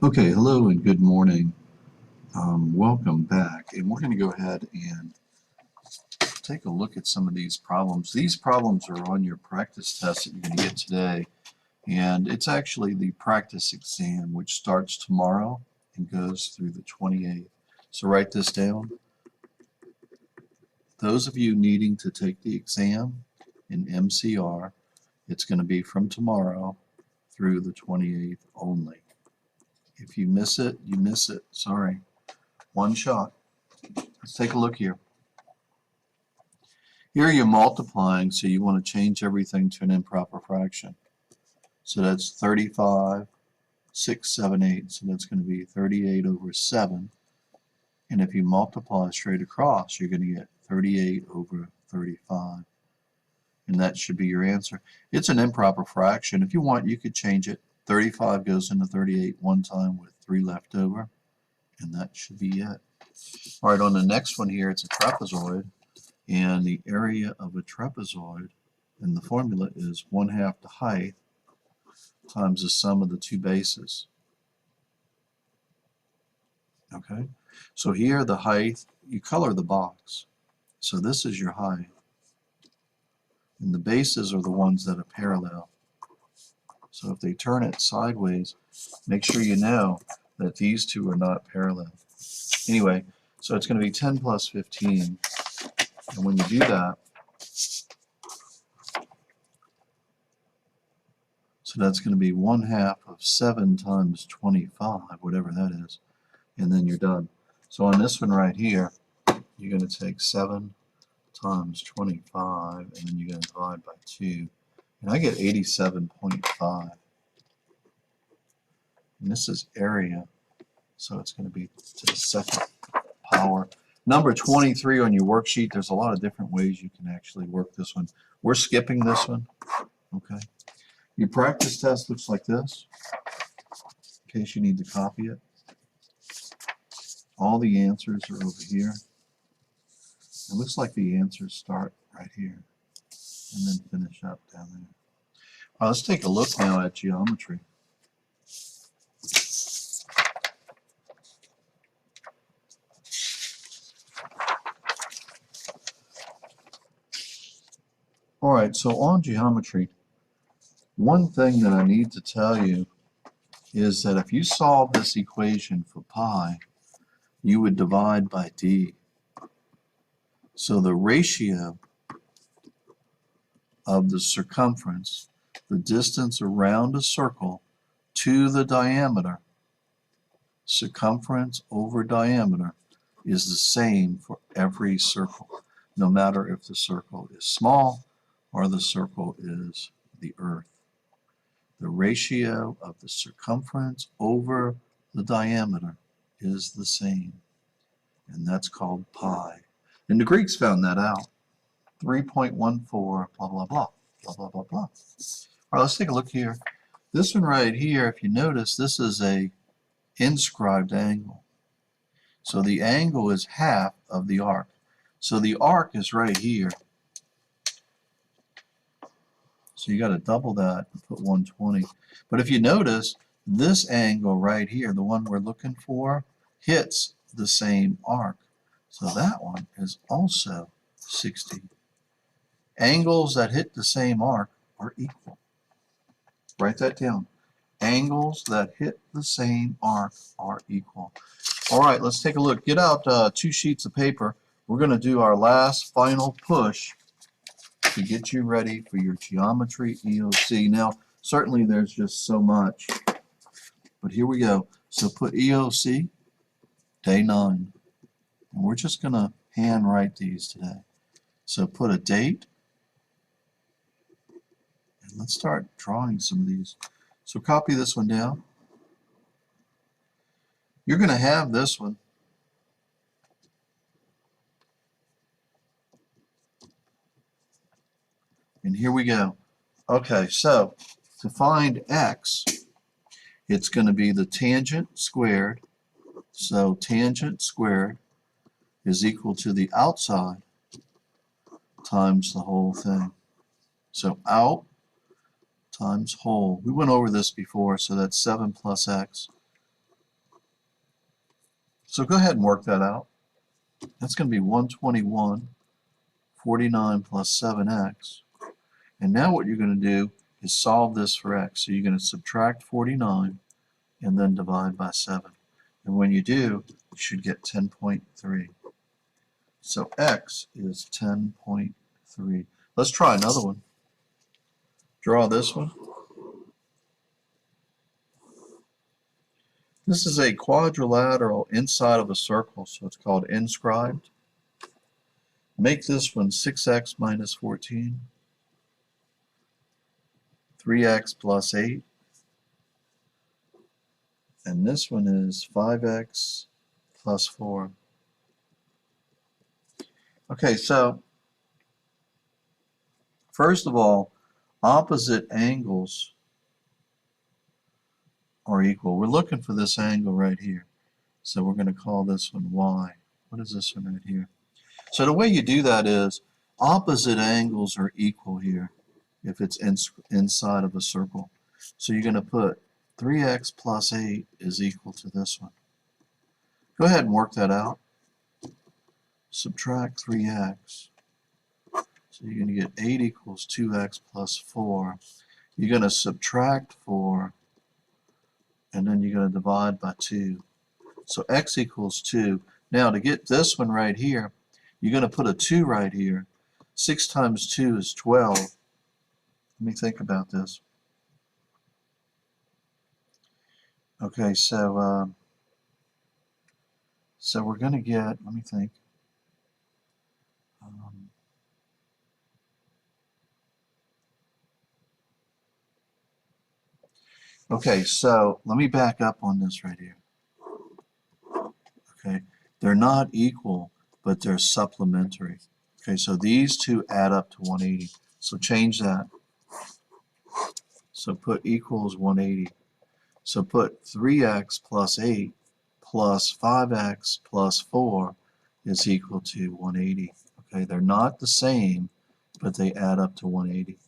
Okay, hello and good morning. Welcome back, and we're going to go ahead and take a look at some of these problems. These problems are on your practice test that you're going to get today, and it's actually the practice exam, which starts tomorrow and goes through the 28th. So write this down. Those of you needing to take the exam in MCR, it's going to be from tomorrow through the 28th only. If you miss it, you miss it. Sorry. One shot. Let's take a look here. Here you're multiplying, so you want to change everything to an improper fraction. So that's 35, 6, 7, 8. So that's going to be 38 over 7. And if you multiply straight across, you're going to get 38 over 35. And that should be your answer. It's an improper fraction. If you want, you could change it. 35 goes into 38 one time with 3 left over, and that should be it. All right, on the next one here, it's a trapezoid, and the area of a trapezoid, and the formula is 1/2 the height times the sum of the two bases. Okay, so here the height, you color the box. So this is your height, and the bases are the ones that are parallel. So if they turn it sideways, make sure you know that these two are not parallel. Anyway, so it's going to be 10 plus 15. And when you do that, so that's going to be 1/2 of 7 times 25, whatever that is. And then you're done. So on this one right here, you're going to take 7 times 25, and then you're going to divide by 2. And I get 87.5. And this is area, so it's going to be to the second power. Number 23 on your worksheet, there's a lot of different ways you can actually work this one. We're skipping this one. Okay. Your practice test looks like this, in case you need to copy it. All the answers are over here. It looks like the answers start right here and then finish up down there. All right, let's take a look now at geometry. All right, so on geometry, one thing that I need to tell you is that if you solve this equation for pi, you would divide by d. So the ratio of the circumference, the distance around a circle, to the diameter, circumference over diameter, is the same for every circle, no matter if the circle is small or the circle is the earth. The ratio of the circumference over the diameter is the same, and that's called pi. And the Greeks found that out. 3.14, blah, blah, blah, blah, blah, blah, blah. All right, let's take a look here. This one right here, if you notice, this is a inscribed angle. So the angle is half of the arc. So the arc is right here. So you got to double that and put 120. But if you notice, this angle right here, the one we're looking for, hits the same arc. So that one is also 60. Angles that hit the same arc are equal. Write that down. Angles that hit the same arc are equal. All right, let's take a look. Get out 2 sheets of paper. We're going to do our last final push to get you ready for your geometry EOC. Now, certainly there's just so much, but here we go. So put EOC, day 9. And we're just going to hand write these today. So put a date, and let's start drawing some of these. So copy this one down. You're going to have this one. And here we go. Okay, so to find x, it's going to be the tangent squared. So tangent squared is equal to the outside times the whole thing. So out times whole. We went over this before, so that's 7 plus x So go ahead and work that out. That's going to be 121, 49 plus 7x. And now what you're going to do is solve this for x. So you're going to subtract 49 and then divide by 7. And when you do, you should get 10.3. So x is 10.3. Let's try another one. Draw this one. This is a quadrilateral inside of a circle, so it's called inscribed. Make this one 6x minus 14, 3x plus 8, and this one is 5x plus 4. Okay, so first of all, opposite angles are equal. We're looking for this angle right here. So we're going to call this one y. What is this one right here? So the way you do that is opposite angles are equal here if it's inside of a circle. So you're going to put 3x plus 8 is equal to this one. Go ahead and work that out. Subtract 3x. So you're going to get 8 equals 2x plus 4. You're going to subtract 4, and then you're going to divide by 2. So x equals 2. Now to get this one right here, you're going to put a 2 right here. 6 times 2 is 12. Let me think about this. Okay, so we're going to get, let me think. Okay, so let me back up on this right here. Okay, they're not equal, but they're supplementary. Okay, so these two add up to 180. So change that. So put equals 180. So put 3x plus 8 plus 5x plus 4 is equal to 180. Okay, they're not the same, but they add up to 180.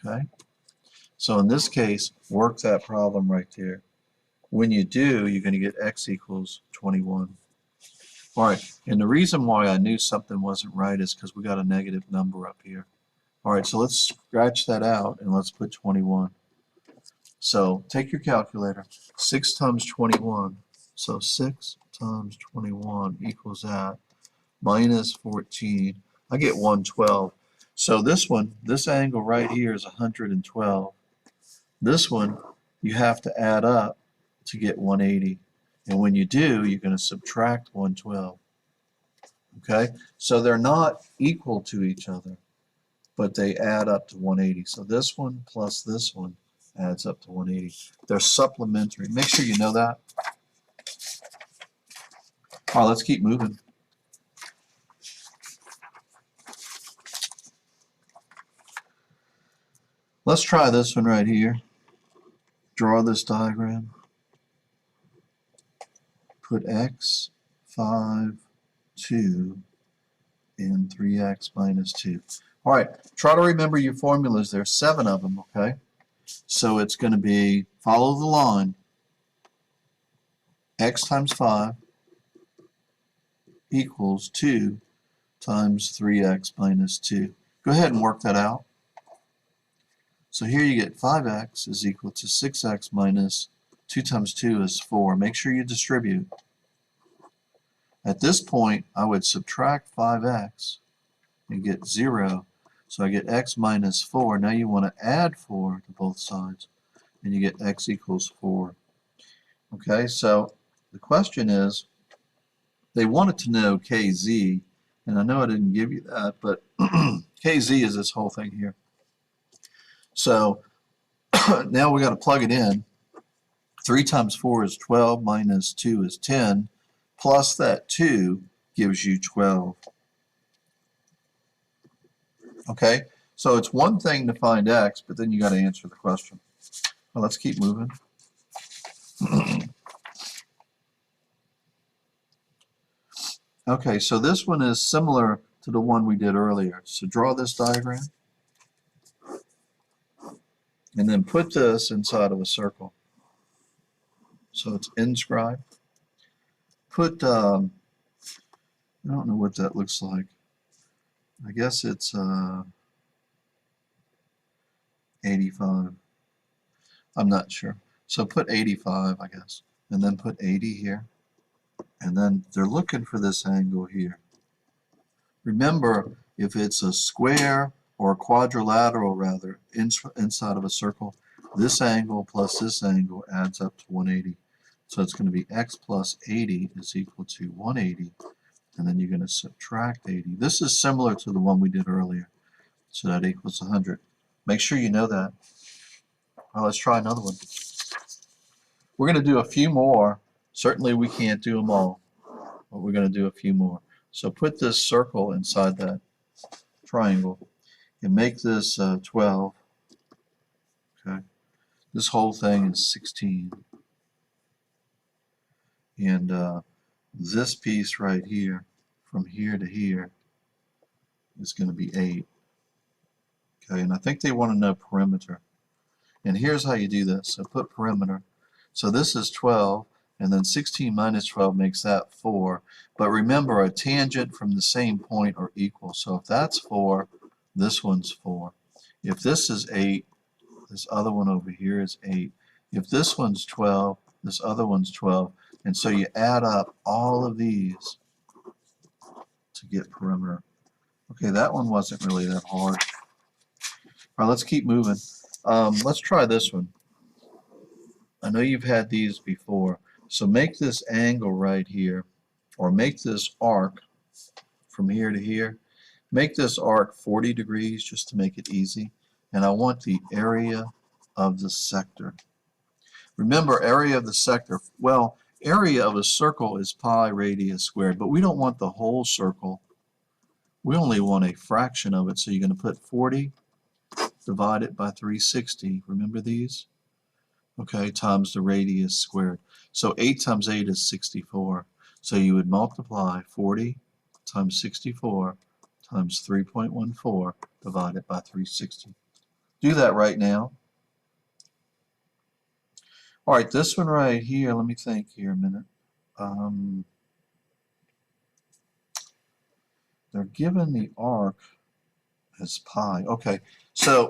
Okay, so in this case, work that problem right there. When you do, you're going to get x equals 21. All right, and the reason why I knew something wasn't right is because we got a negative number up here. All right, so let's scratch that out and let's put 21. So take your calculator. 6 times 21. So 6 times 21 equals that. Minus 14. I get 112. So this one, this angle right here is 112. This one, you have to add up to get 180. And when you do, you're going to subtract 112. Okay? So they're not equal to each other, but they add up to 180. So this one plus this one adds up to 180. They're supplementary. Make sure you know that. All right, let's keep moving. Let's try this one right here. Draw this diagram. Put x, 5, 2, and 3x minus 2. All right, try to remember your formulas. There's 7 of them, okay? So it's going to be, follow the line, x times 5 equals 2 times 3x minus 2. Go ahead and work that out. So here you get 5x is equal to 6x minus 2 times 2 is 4. Make sure you distribute. At this point, I would subtract 5x and get 0. So I get x minus 4. Now you want to add 4 to both sides, and you get x equals 4. Okay, so the question is, they wanted to know kz, and I know I didn't give you that, but kz is this whole thing here. So now we got to plug it in. 3 times 4 is 12, minus 2 is 10, plus that 2 gives you 12. Okay, so it's one thing to find x, but then you got to answer the question. Well, let's keep moving. Okay, so this one is similar to the one we did earlier. So draw this diagram, and then put this inside of a circle. So it's inscribed. put, I don't know what that looks like. I guess it's 85. I'm not sure. So put 85, I guess, and then put 80 here. And then they're looking for this angle here. Remember, if it's a square or a quadrilateral, rather, inside of a circle, this angle plus this angle adds up to 180. So it's going to be x plus 80 is equal to 180. And then you're going to subtract 80. This is similar to the one we did earlier. So that equals 100. Make sure you know that. Well, let's try another one. We're going to do a few more. Certainly we can't do them all, but we're going to do a few more. So put this circle inside that triangle and make this 12. Okay. This whole thing is 16. And this piece right here, from here to here, is going to be 8. Okay, and I think they want to know perimeter. And here's how you do this. So put perimeter. So this is 12, and then 16 minus 12 makes that 4. But remember, a tangent from the same point are equal. So if that's 4, this one's 4. If this is 8, this other one over here is 8. If this one's 12, this other one's 12. And so you add up all of these to get perimeter. Okay, that one wasn't really that hard. All right, let's keep moving. Let's try this one. I know you've had these before. So make this angle right here, or make this arc from here to here. Make this arc 40 degrees just to make it easy. And I want the area of the sector. Remember, area of the sector, well, area of a circle is pi radius squared, but we don't want the whole circle. We only want a fraction of it, so you're going to put 40 divided by 360. Remember these? Okay, times the radius squared. So 8 times 8 is 64. So you would multiply 40 times 64 times 3.14 divided by 360. Do that right now. All right, this one right here, let me think here a minute. They're given the arc as pi. Okay, so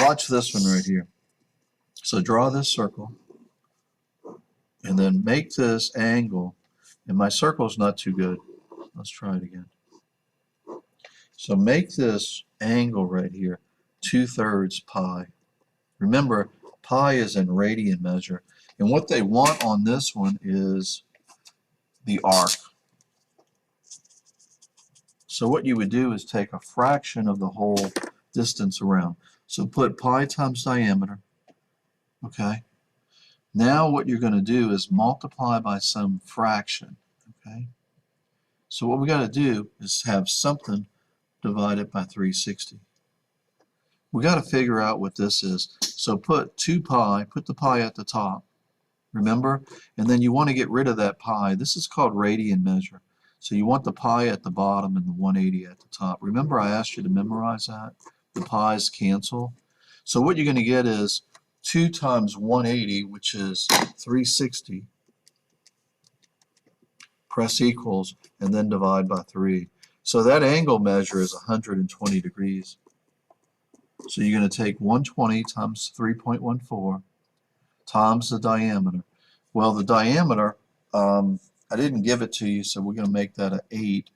watch this one right here. So draw this circle and then make this angle. And my circle's not too good. Let's try it again. So make this angle right here 2/3 pi. Remember, pi is in radian measure. And what they want on this one is the arc. So what you would do is take a fraction of the whole distance around. So put pi times diameter. Okay. Now what you're going to do is multiply by some fraction. Okay. So what we got to do is have something divided by 360. We got to figure out what this is. So put 2 pi, put the pi at the top. Remember? And then you want to get rid of that pi. This is called radian measure. So you want the pi at the bottom and the 180 at the top. Remember I asked you to memorize that? The pi's cancel. So what you're going to get is 2 times 180, which is 360. Press equals, and then divide by 3. So that angle measure is 120 degrees. So you're going to take 120 times 3.14 times the diameter. Well, the diameter, I didn't give it to you, so we're going to make that an 8,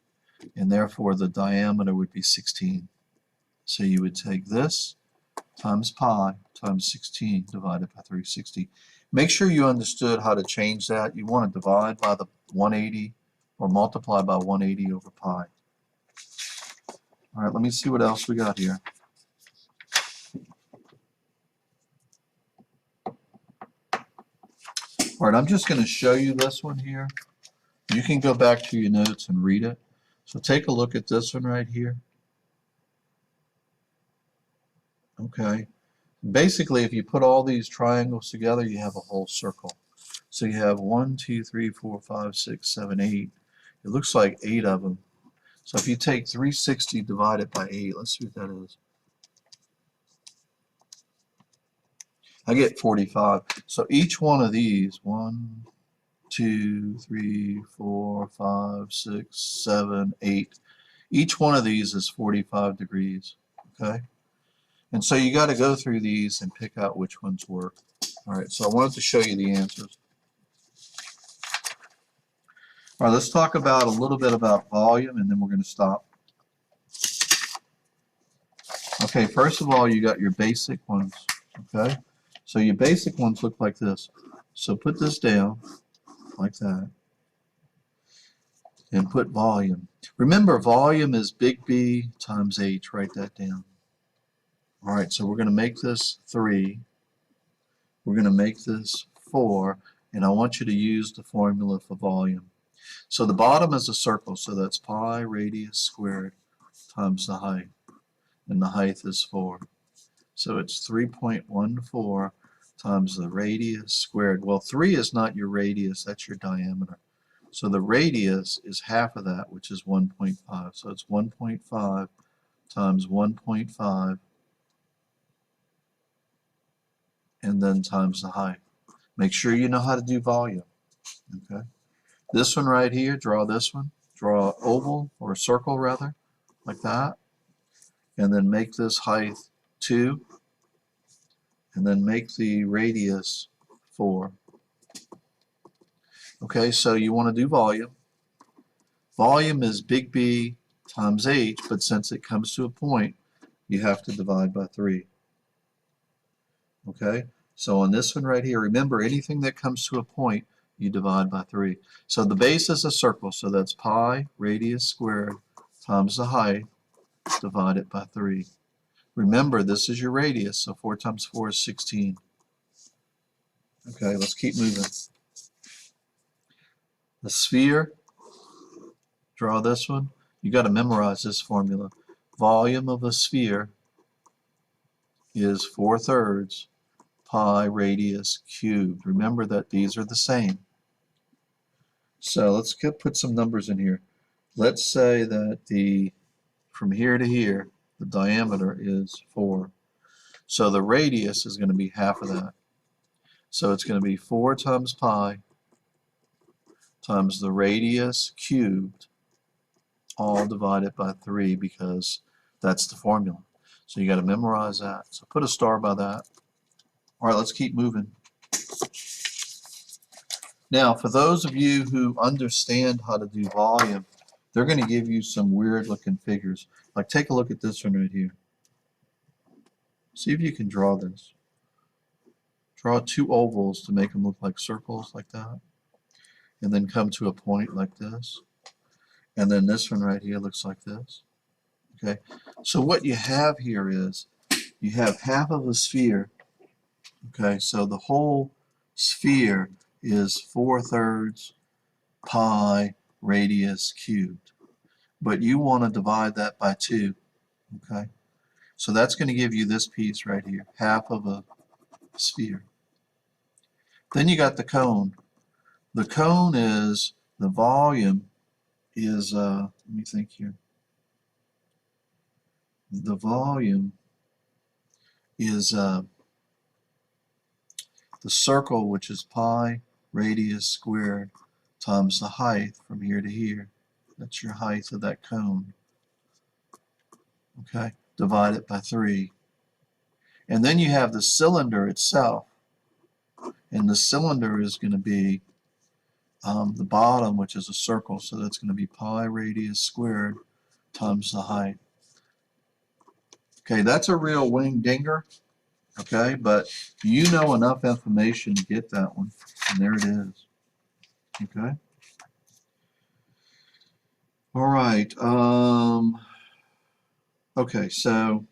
and therefore the diameter would be 16. So you would take this times pi times 16 divided by 360. Make sure you understood how to change that. You want to divide by the 180 or multiply by 180 over pi. All right, let me see what else we got here. All right, I'm just going to show you this one here. You can go back to your notes and read it. So take a look at this one right here. Okay. Basically, if you put all these triangles together, you have a whole circle. So you have 1, 2, 3, 4, 5, 6, 7, 8. It looks like 8 of them. So if you take 360 divided by 8, let's see what that is. I get 45. So each one of these, 1, 2, 3, 4, 5, 6, 7, 8. Each one of these is 45 degrees, okay? And so you got to go through these and pick out which ones work. All right, so I wanted to show you the answers. All right, let's talk about a little bit about volume, and then we're going to stop. Okay, first of all, you got your basic ones, okay? So your basic ones look like this. So put this down like that and put volume. Remember, volume is big B times H. Write that down. All right, so we're going to make this 3. We're going to make this 4, and I want you to use the formula for volume. So the bottom is a circle, so that's pi radius squared times the height, and the height is 4. So it's 3.14 times the radius squared. Well, 3 is not your radius, that's your diameter. So the radius is half of that, which is 1.5. So it's 1.5 times 1.5, and then times the height. Make sure you know how to do volume, okay? This one right here, draw this one. Draw an oval, or a circle rather, like that. And then make this height 2. And then make the radius 4. Okay, so you want to do volume. Volume is big B times H, but since it comes to a point, you have to divide by 3. Okay, so on this one right here, remember anything that comes to a point, you divide by 3. So the base is a circle, so that's pi radius squared times the height divided by 3. Remember, this is your radius, so 4 times 4 is 16. Okay, let's keep moving. The sphere, draw this one. You got to memorize this formula. Volume of a sphere is 4/3 pi radius cubed. Remember that these are the same. So let's put some numbers in here. Let's say that from here to here, the diameter is 4. So the radius is going to be half of that. So it's going to be 4 times pi times the radius cubed, all divided by 3, because that's the formula. So you got to memorize that. So put a star by that. All right, let's keep moving. Now, for those of you who understand how to do volume, they're going to give you some weird looking figures. Like, take a look at this one right here. See if you can draw this. Draw 2 ovals to make them look like circles like that. And then come to a point like this. And then this one right here looks like this. Okay, so what you have here is you have half of a sphere. Okay, so the whole sphere is 4/3 pi radius cubed. But you want to divide that by 2. Okay, so that's going to give you this piece right here, half of a sphere. Then you got the cone. The cone is, the volume is, let me think here. The volume is the circle, which is pi radius squared times the height from here to here. That's your height of that cone. Okay, divided by 3. And then you have the cylinder itself. And the cylinder is going to be the bottom, which is a circle, so that's going to be pi radius squared times the height. Okay, that's a real wing dinger, okay, but you know enough information to get that one, and there it is. Okay. All right. Okay, so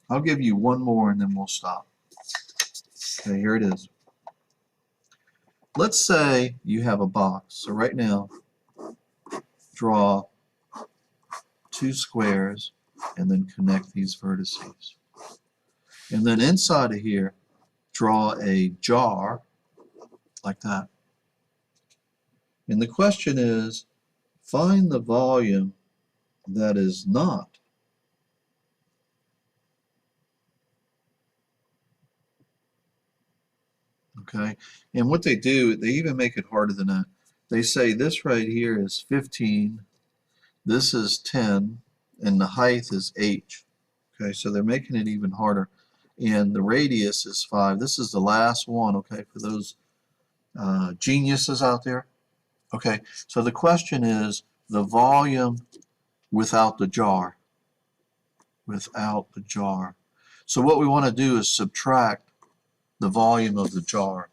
I'll give you one more and then we'll stop. Okay, here it is. Let's say you have a box. So right now, draw 2 squares and then connect these vertices. And then inside of here, draw a jar like that. And the question is, find the volume that is not okay. And what they do, they even make it harder than that. they say this right here is 15, this is 10, and the height is h. Okay, so they're making it even harder. And the radius is 5. This is the last one, okay, for those geniuses out there. Okay, so the question is the volume without the jar. Without the jar. So what we want to do is subtract the volume of the jar.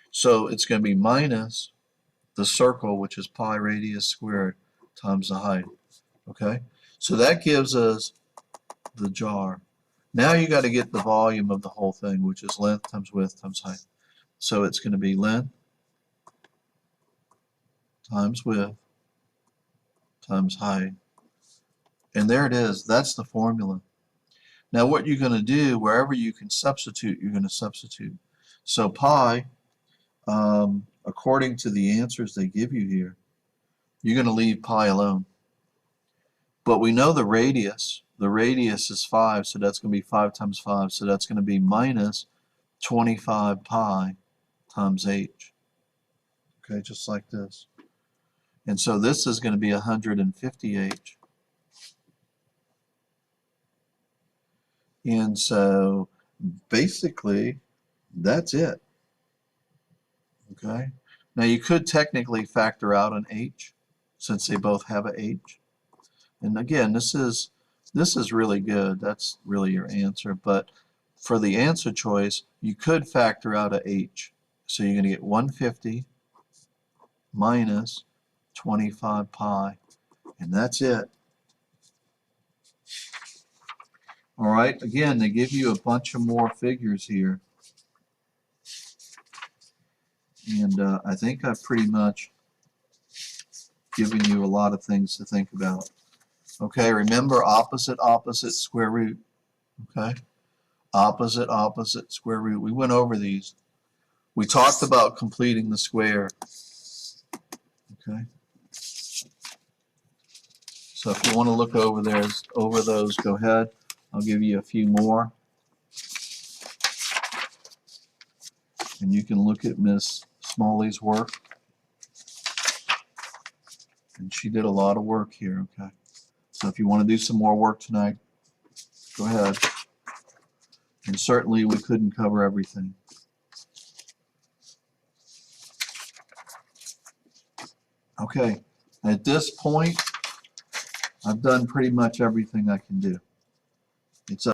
So it's going to be minus the circle, which is pi radius squared, times the height. Okay, so that gives us the jar. Now you got to get the volume of the whole thing, which is length times width times height. So it's going to be length times width times height. And there it is. That's the formula. Now what you're going to do, wherever you can substitute, you're going to substitute. So pi, according to the answers they give you here, you're going to leave pi alone. But we know the radius. The radius is 5, so that's going to be 5 times 5. So that's going to be minus 25 pi times h. Okay, just like this. And so this is going to be 150h. And so basically that's it. Okay. Now you could technically factor out an h since they both have a h. And again, this is really good. That's really your answer. But for the answer choice, you could factor out a h. So you're going to get 150 minus 25 pi. And that's it. All right. Again, they give you a bunch of more figures here. And I think I've pretty much given you a lot of things to think about. Okay, remember opposite, opposite, square root. Okay, opposite, opposite, square root. We went over these. We talked about completing the square. Okay. So if you want to look over those, go ahead. I'll give you a few more. And you can look at Miss Smalley's work. And she did a lot of work here, okay? So if you want to do some more work tonight, go ahead. And certainly we couldn't cover everything. Okay, at this point, I've done pretty much everything I can do. It's